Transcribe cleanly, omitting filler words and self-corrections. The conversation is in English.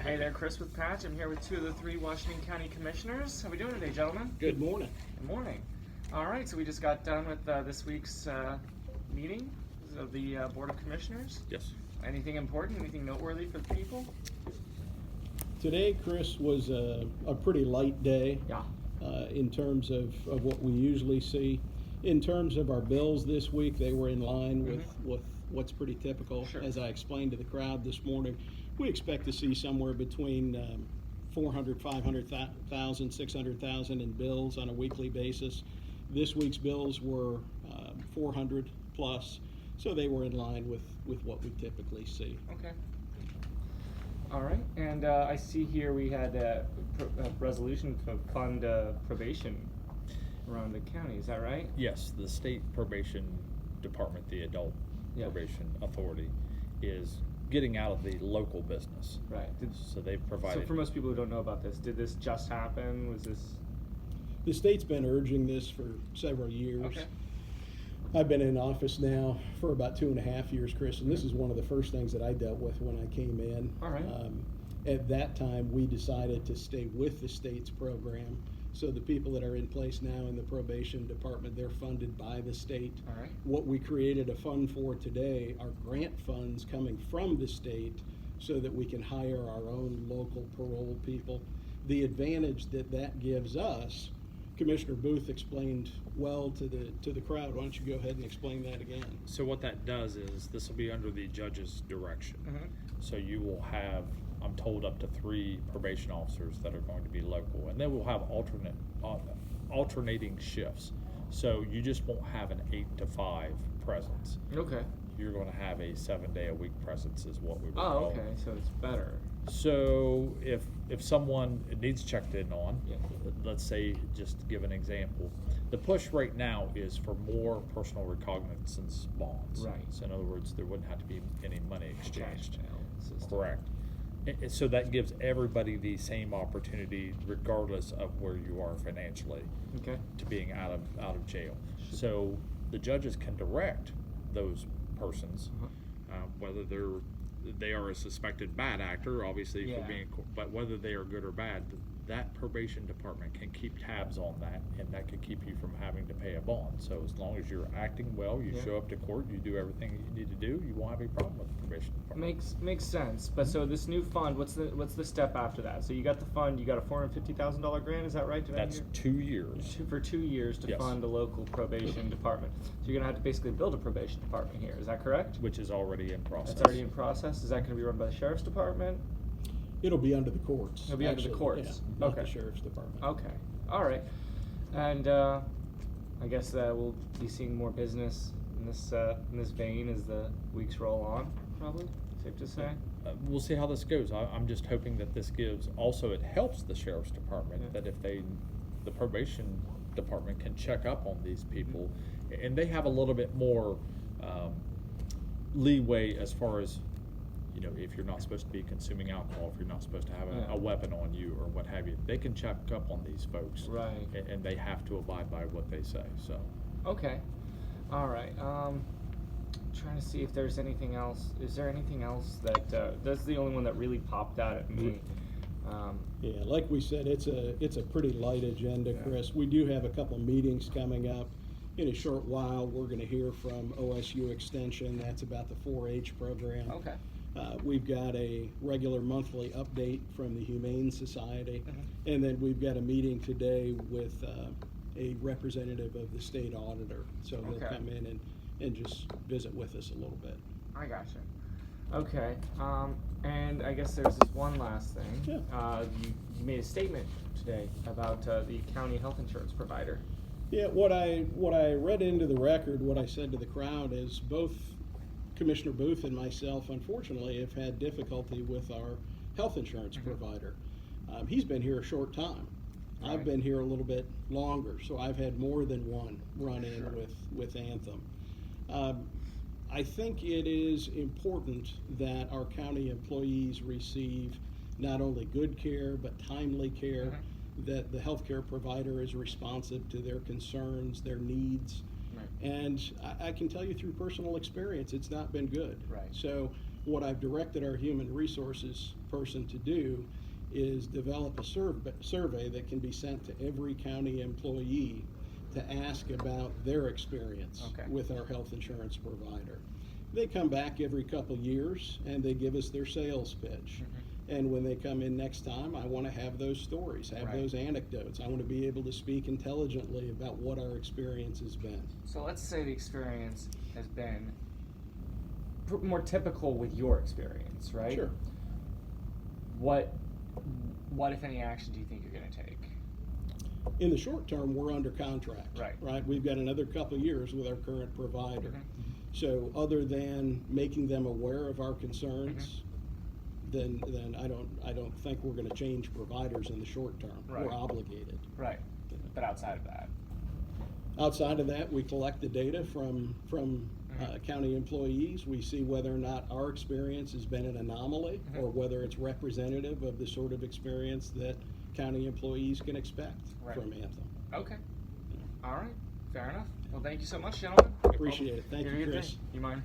Hey there, Chris with Patch. I'm here with two of the three Washington County Commissioners. How are we doing today, gentlemen? Good morning. Good morning. All right, so we just got done with this week's meeting of the Board of Commissioners. Yes. Anything important, anything noteworthy for the people? Today, Chris, was a pretty light day. Yeah. In terms of what we usually see. In terms of our bills this week, they were in line with what's pretty typical. Sure. As I explained to the crowd this morning, we expect to see somewhere between 400, 500,000, 600,000 in bills on a weekly basis. This week's bills were 400 plus, so they were in line with what we typically see. Okay. All right, and I see here we had a resolution to fund probation around the county. Is that right? Yes, the state probation department, the adult probation authority, is getting out of the local business. Right. So they've provided. So for most people who don't know about this, did this just happen? Was this? The state's been urging this for several years. Okay. I've been in office now for about 2.5 years, Chris, and this is one of the first things that I dealt with when I came in. All right. At that time, we decided to stay with the state's program. So the people that are in place now in the probation department, they're funded by the state. All right. What we created a fund for today are grant funds coming from the state so that we can hire our own local parole people. The advantage that gives us, Commissioner Booth explained well to the crowd. Why don't you go ahead and explain that again? So what that does is this will be under the judge's direction. Mm-hmm. So you will have, I'm told, up to 3 probation officers that are going to be local, and then we'll have alternating shifts. So you just won't have an 8 to 5 presence. Okay. You're going to have a 7-day-a-week presence, is what we would Oh, call. okay. So it's better. So if someone needs checked in on, Yeah. let's say, just to give an example, the push right now is for more personal recognizance bonds. Right. So in other words, there wouldn't have to be any money exchanged. Cash bail system. Correct. So that gives everybody the same opportunity, regardless of where you are financially, Okay. to being out of jail. So the judges can direct those persons, whether they are a suspected bad actor, obviously, Yeah. for being, but whether they are good or bad, that probation department can keep tabs on that, and that could keep you from having to pay a bond. So as long as you're acting well, you show up to court, you do everything you need to do, you won't have any problem with the probation department. Makes sense. But so this new fund, what's the step after that? So you got the fund, you got a $450,000 grant. Is that right? Did I That's hear? 2 years. For 2 years to Yes. fund a local probation department. So you're gonna have to basically build a probation department here. Is that correct? Which is already in process. That's already in process. Is that going to be run by the sheriff's department? It'll be under the courts. It'll be under the courts. Yeah, not Okay. the sheriff's department. Okay. All right. And I guess we'll be seeing more business in this vein as the weeks roll on. Probably safe to say. We'll see how this goes. I'm just hoping that this gives, also it helps the sheriff's department, that if the probation department can check up on these people, and they have a little bit more leeway as far as, if you're not supposed to be consuming alcohol, if you're not supposed to have a weapon on you or what have you, they can check up on these folks. Right. And they have to abide by what they say, so. Okay. All right. Trying to see if there's anything else. Is there anything else that's the only one that really popped out at me? Yeah, like we said, it's a pretty light agenda, Chris. We do have a couple meetings coming up. In a short while, we're going to hear from OSU Extension. That's about the 4-H program. Okay. We've got a regular monthly update from the Humane Society, and then we've got a meeting today with a representative of the state auditor. So they'll come in and just visit with us a little bit. I gotcha. Okay. And I guess there's this one last thing. Yeah. You made a statement today about the county health insurance provider. Yeah, what I read into the record, what I said to the crowd is both Commissioner Booth and myself, unfortunately, have had difficulty with our health insurance provider. He's been here a short time. Right. I've been here a little bit longer, so I've had more than one run-in with Anthem. I think it is important that our county employees receive not only good care, but timely care, that the healthcare provider is responsive to their concerns, their needs. Right. And I can tell you through personal experience, it's not been good. Right. So what I've directed our human resources person to do is develop a survey that can be sent to every county employee to ask about their experience Okay. with our health insurance provider. They come back every couple years and they give us their sales pitch. And when they come in next time, I want to have those stories, have Right. those anecdotes. I want to be able to speak intelligently about what our experience has been. So let's say the experience has been more typical with your experience, right? Sure. What if any action do you think you're going to take? In the short term, we're under contract. Right. We've got another couple years with our current provider. Mhm. So other than making them aware of our concerns, then I don't think we're going to change providers in the short term. Right. We're obligated. Right. But outside of that, Outside of that, we collect the data from county employees. We see whether or not our experience has been an anomaly or whether it's representative of the sort of experience that county employees can expect Right. from Anthem. okay. All right. Fair enough. Well, thank you so much, gentlemen. Appreciate it. Thank Have a you, good day. Chris. You mind?